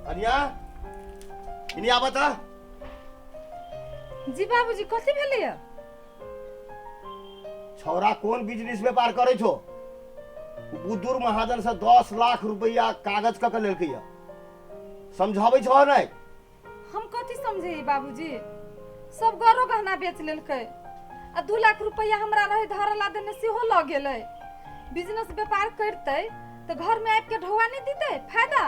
अनिया इनिया बता। जी बाबूजी कथी भेलैया? छौरा कौन बिजनेस व्यापार करे छो? बुद्धूर महाजन से 10 लाख रुपया कागज क के लेलकै या। समझाबै छो नहीं? हम कथी समझे बाबूजी? सब गरो गहना बेच लेलकै आ 2 लाख रुपया हमरा रहे धरला देने सेहो ल गेलै। बिजनेस व्यापार करते तो घर में आके ढौआ नहीं दीते फायदा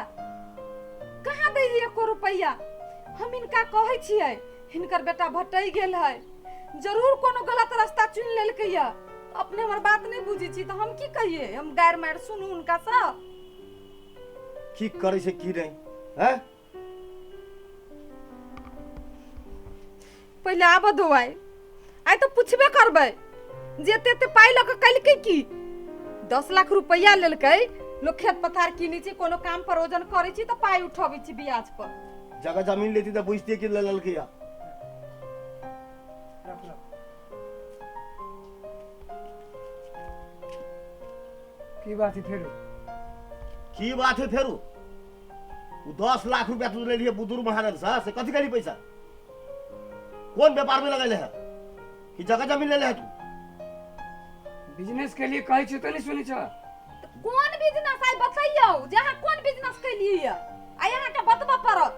कहाँ दे 1 रुपया। हम इनका कहै छियै हिनकर बेटा भटै गेल है, जरूर कोनो गलत रास्ता चुन लेलकै या। अपने हमर बात नहीं बुझी छी तो हम की कहिए? हम गायर मार सुनू उनका सब की करे से की नहीं हैं? पहले आब दो आइ तो पूछबे करबै जेते ते पाई लक कलकै की 10 लाख रुपया लेलकै। लोग खेत पथार किनै छी कोनो काम प्रयोजन करै छी तो पाई उठबै छी ब्याज पर। जगह जमीन लेती तो बुझती कि ले ललकै या। की बात है फेरू? की बात है फेरू? 10 लाख रुपया तू ले लिए बुद्धूर महाजन से कथी करी पैसा? कौन व्यापार में लगल है कि जगह जमीन ले ले है तू? बिजनेस के लिए कहै छी तो नहीं सुनी छ? कौन बिजनेस आई बताइयो? जहां कौन बिजनेस के लिए या आ यहां के बतबा परत।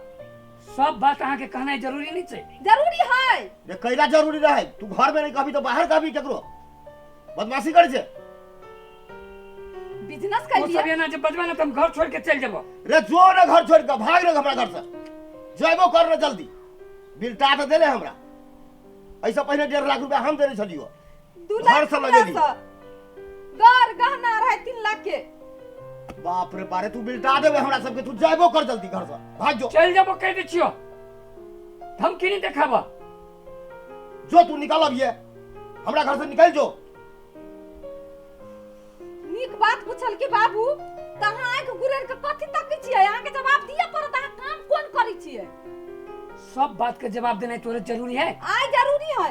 सब बात अहाँ के कहना जरूरी नहीं छै। जरूरी है ये कैला जरूरी रहे? तू घर में नहीं कहबी तो बाहर कहबी केकरो? बदमाशी करे छे? बिजनेस के वो लिए सब ये ना जब बजबा ना तुम घर छोड़ के चल जाबो। रे जो ना घर छोड़ के भाग रे हमरा घर से। जइबो कर रे जल्दी। बिलटा तो देले हमरा। ऐसा पहले 1.5 लाख रुपया हम देने छलियो। 2 घर लाख से लगे दी। घर गहना रहे 3 लाख के। बाप रे बारे तू बिलटा देबे हमरा सबके। तू जइबो कर जल्दी घर से। भाग जो। चल जाबो कह दे छियो। धमकी नहीं देखाबा। जो तू निकल अब ये। हमरा घर से निकल जो। नीक बात पूछल कि बाबू तहां आंख गुरेर के कथि तकै छियै? अहाँ के जवाब दिया पड़त। अहाँ काम कोन करै छियै? सब बात के जवाब देना तोरे जरूरी है। आइ जरूरी है।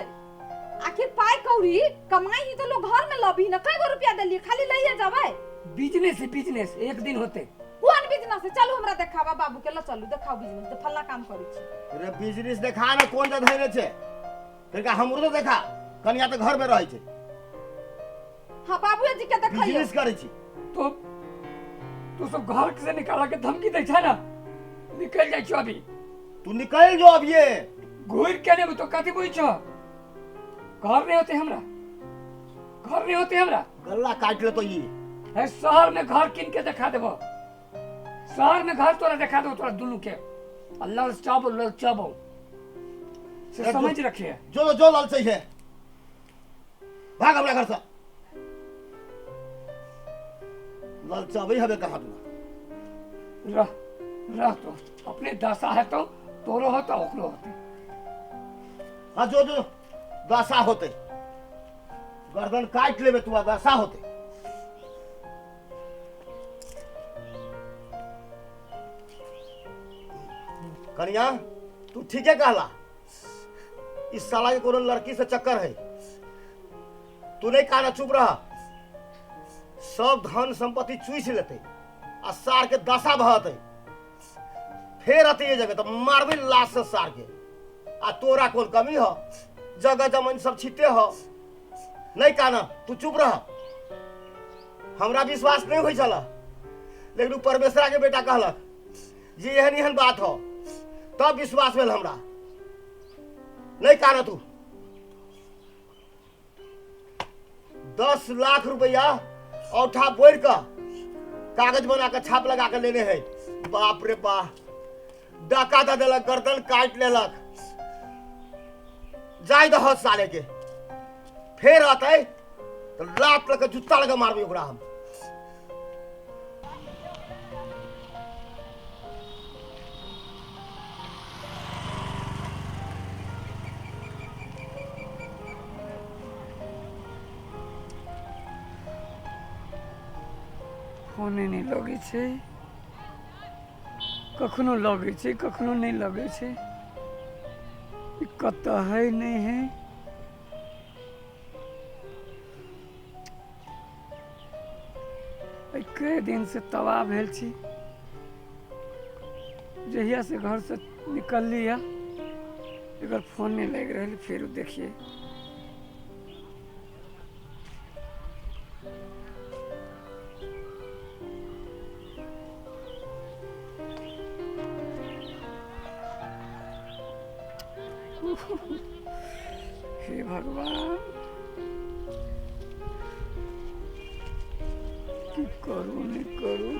आखिर पाई कौड़ी कमाई ही तो लोग घर में लबी न। कई गो रुपया देलिए खाली लइए जाबै? बिजनेस है बिजनेस एक दिन होते। कोन बिजनेस है? चलू हमरा देखावा बाबू के ल चलू देखाओ बिजनेस। तो फल्ला काम करै छी। रे बिजनेस देखा ना कौन जा धैने छे? तनिका हमरो तो देखा। कनिया तो घर में रहै छे। हां बाबूजी जी के देखैयो। बिजनेस करै छी। तू सब घर से निकाला के धमकी दे छै ना? निकल जाय छो अभी। तू निकल जो अब ये। घूर के ने तो कथि बुझ छो? घर नहीं होते हमरा। घर नहीं होते हमरा। गल्ला काट ले तो ये। है शहर में घर किन के दिखा देबो। शहर में घर तोरा दिखा दो तोरा दुनु के। अल्लाह चाबो से समझ रखिए। जो जो लालच है। भाग हमरा घर से। लालचाबे हबे कहा तू? रह तो अपने दशा है तो तोरो होता ओकरो होते। हाँ जो जो दशा होते। गर्दन काट लेबे तू दशा होते। कन्या तू ठीक है कहला। इस साला के कोनो लड़की से चक्कर है। तू नहीं कहना चुप रहा। सब धन संपत्ति चूस लेते आ सार के दशा बहते। फेर आते ये जगह तो मारबे लाश से सार के। आ तोरा कौन कमी हो? जगह जमीन सब छिते हो। नहीं कहना तू चुप रह। हमरा विश्वास नहीं हो चला। लेकिन परमेश्वरा के बेटा कहलक जी एहन एहन बात हो तब विश्वास भेल हमरा। नहीं कहना तू। 10 लाख रुपया औठा बोर का कागज बना के छाप लगा के लेने हैं। बाप रे बाप डाका दे देलक गर्दन काट लेलक। जाय दह साले के। फेर आते तो लात लगे जूता लगे मारबे ओकरा हम। फोने नहीं लगे छे। कखनो लगे छे कखनो नहीं लगे छे। कत है नहीं है। कई दिन से तबाह भेल छी। जहिया से घर से निकल लिया एकर फोन नहीं लग रहा, फिर देखिए हे भगवान की करू नहीं करू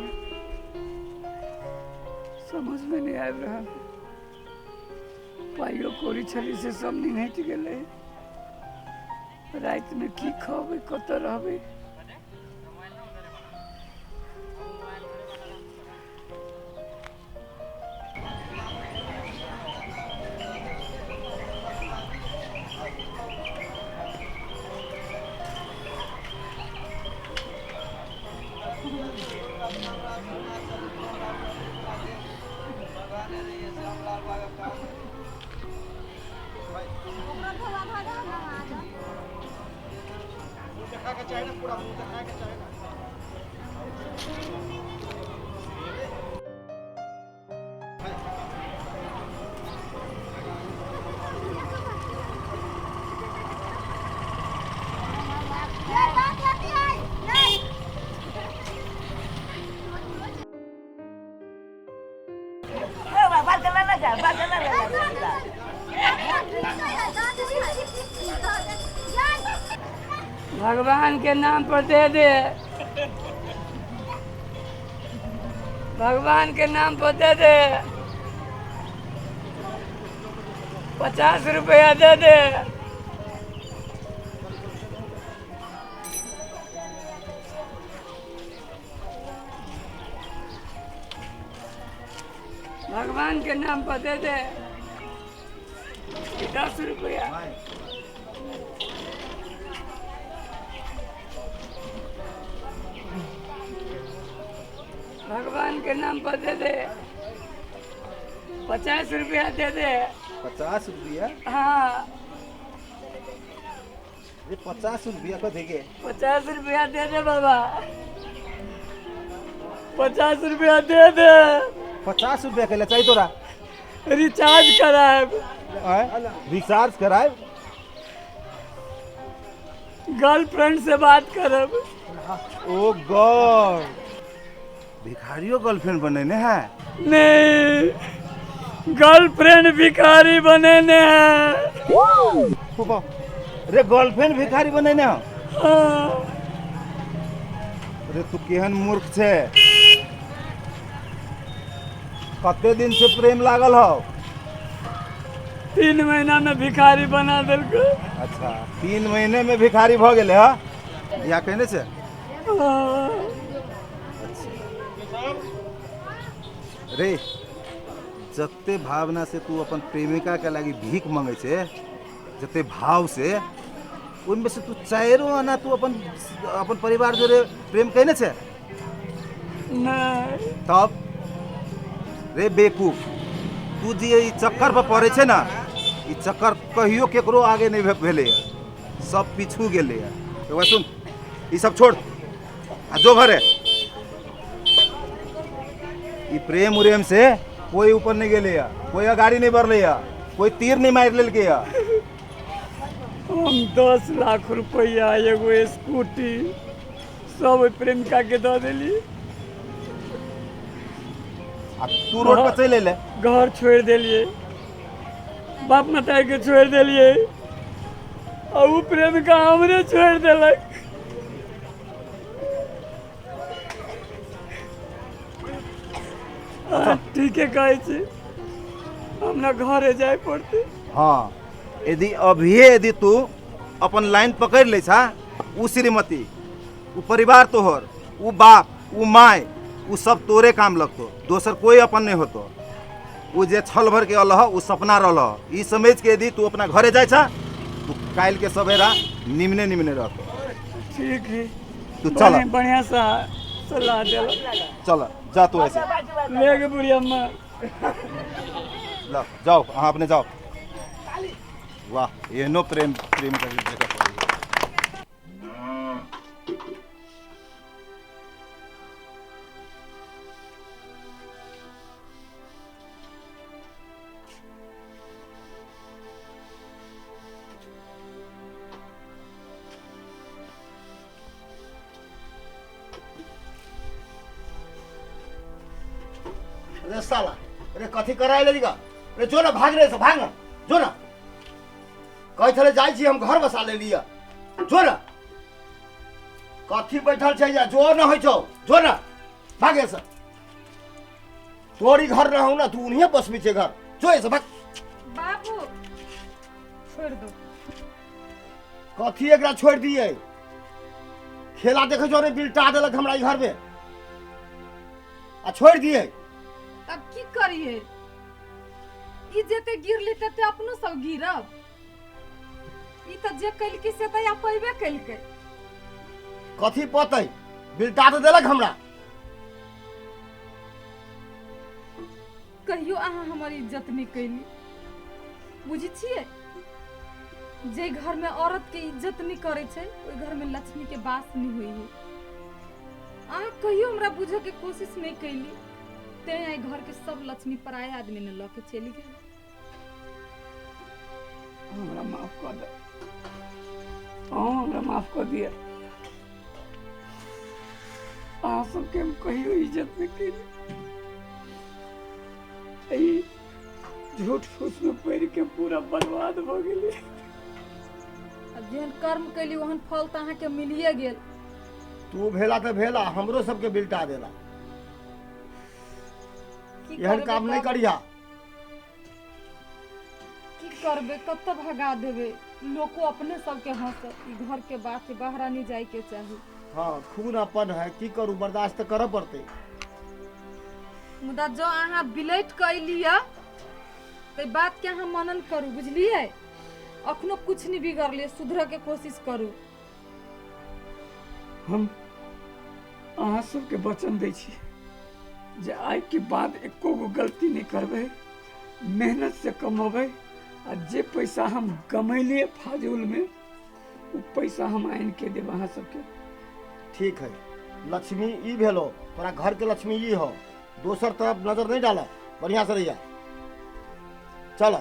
समझ में नहीं आ रहा। पाइयो कोरी छली से सब निहट गए, रात में की खबे कत रहबे। भगवान के नाम पर दे दे, भगवान के नाम पर दे दे, 50 रुपया दे दे। भगवान के नाम पर दे दे 10 रुपया। भगवान के नाम पर दे दे 50 रुपया दे दे। 50 रुपया? हाँ ये 50 रुपया को देंगे? 50 रुपया दे दे बाबा, 50 रुपया दे दे। 50 रुपया के लिए चाहिए तोरा? रिचार्ज कराए, रिचार्ज कराए, गर्लफ्रेंड से बात करब। ओ गॉड, भिखारियों गर्लफ्रेंड बनेने हैं? नहीं, गर्लफ्रेंड भिखारी बनेने हैं। अरे गर्लफ्रेंड भिखारी बनेने हो? हाँ। अरे तू केहन मूर्ख छे, कते दिन से प्रेम लागल हो? 3 महीना में भिखारी बना दिल को। अच्छा, 3 महीने में भिखारी भ गेले हा? या कहने से? रे जते भावना से तू अपन प्रेमिका के लागी भीख मांगे छे, जते भाव से, उनमें से तू 4 आना तू अपन परिवार जोरे प्रेम कहने छे? नहीं। तब रे बेकूफ, तू जे ई चक्कर पर पड़े छे ना, ई चक्कर कहियो केकरो आगे नहीं भेले, सब पीछू गेले। तो सुन, ई सब छोड़ आ जो घरे। ई प्रेम उरेम से कोई ऊपर नहीं गेले, कोई गाड़ी नहीं बढ़ले, कोई तीर नहीं मार लेल के। हम 10 लाख रुपया एगो स्कूटी सब प्रेमिका के दे दिली। आ तू रोड पर चले ले? घर छोड़ दिलिए, बाप माता के छोड़ दिलिए, और उ प्रेमिका हमरे छोड़ दिलक। ठीक है, कहे छी हमरा घरे जाए पड़ते। हाँ, यदि तू अपन लाइन पकड़ ले छा, उ श्रीमती, उ परिवार तोहर, उ बाप, उ माय, उ सब तोरे काम लगतो, दोसर कोई अपन नहीं होतो। उ जे छल भर के अलह, उ सपना रहल। ई समझ के यदि तू अपना घरे जाए छा, तू काल के सवेरा निमने निमने रहतो। ठीक है, तू चल, बढ़िया सा सलाह दिल। चल जा तू ऐसे ले गे बुढ़िया अम्मा। ला जाओ, हाँ अपने जाओ। वाह, ये नो प्रेम प्रेम का जगह पड़ी है। अरे साला, अरे कथी कराए लेगा? अरे जो ना भाग रहे से भाग ना, जो ना। कहे चले जाई छी हम घर बसा ले लिया, जो ना। कथी बैठल छै या जो ना होइ छौ, जो ना। भागे से। तोरी घर ना हो ना, तू उन्हीं बस में छे घर। जो ऐसे भाग। बाबू छोड़ दो। कथी एकरा छोड़ दिए? खेला देखे जो ने बिल्टा देलक हमरा ई घर में। आ छोड़ दिए। अब की करिए? ई जेते गिरली तते अपनो सब गिरब। ई त जे कइलकी से त या पैबे कइलकै। कथी पतै? बिल्टा तो देलक हमरा। कहियो अहाँ हमर इज्जत नहीं कैली। बुझी छिए? जे घर में औरत के इज्जत नहीं करे छै, ओई घर में लक्ष्मी के वास नहीं होई है। अहाँ कहियो हमरा बुझे के कोशिश नहीं कैली। ते आई घर के सब लक्ष्मी पराया आदमी ने लके चली गेल। हमरा माफ कर दे। हमरा माफ कर दिया। अहाँ सबके हम कहियो इज्जत नहीं कैली। झूठ फूस में पड़ के पूरा बर्बाद हो गेली। अब जेहन कर्म कैली ओहन फल त अहाँ के मिलिए गेल। तू भेला तो भेला, हमरो सबके बिल्टा देला। की एहन करबे काम नहीं बाबू? करिया। की करबे? कत भगा देबे? लोको अपने सबके हंस। ई घर के बात से बाहर नहीं जाए के चाहिए। हाँ, खून अपन है, की करू, बर्दाश्त तो करऽ पड़ते। मुदा जो अहाँ बिलट कैलिया ते बात के अहाँ मनन करू, बुझलिए? अखनो कुछ नहीं बिगड़ले, सुधर के कोशिश करू। हम अहाँ सबके वचन दै छी जे आइ के बाद एको गो गलती नहीं करबै, मेहनत से कमेबै, आ जे पैसा हम कमैलिए फाजूल में वो पैसा हम आइन के देब अहाँ सबके। ठीक है, लक्ष्मी ई भेलो, तोरा घर के लक्ष्मी ई हो। दोसर तरफ नजर नहीं डाला, बढ़िया से रहिया। चल।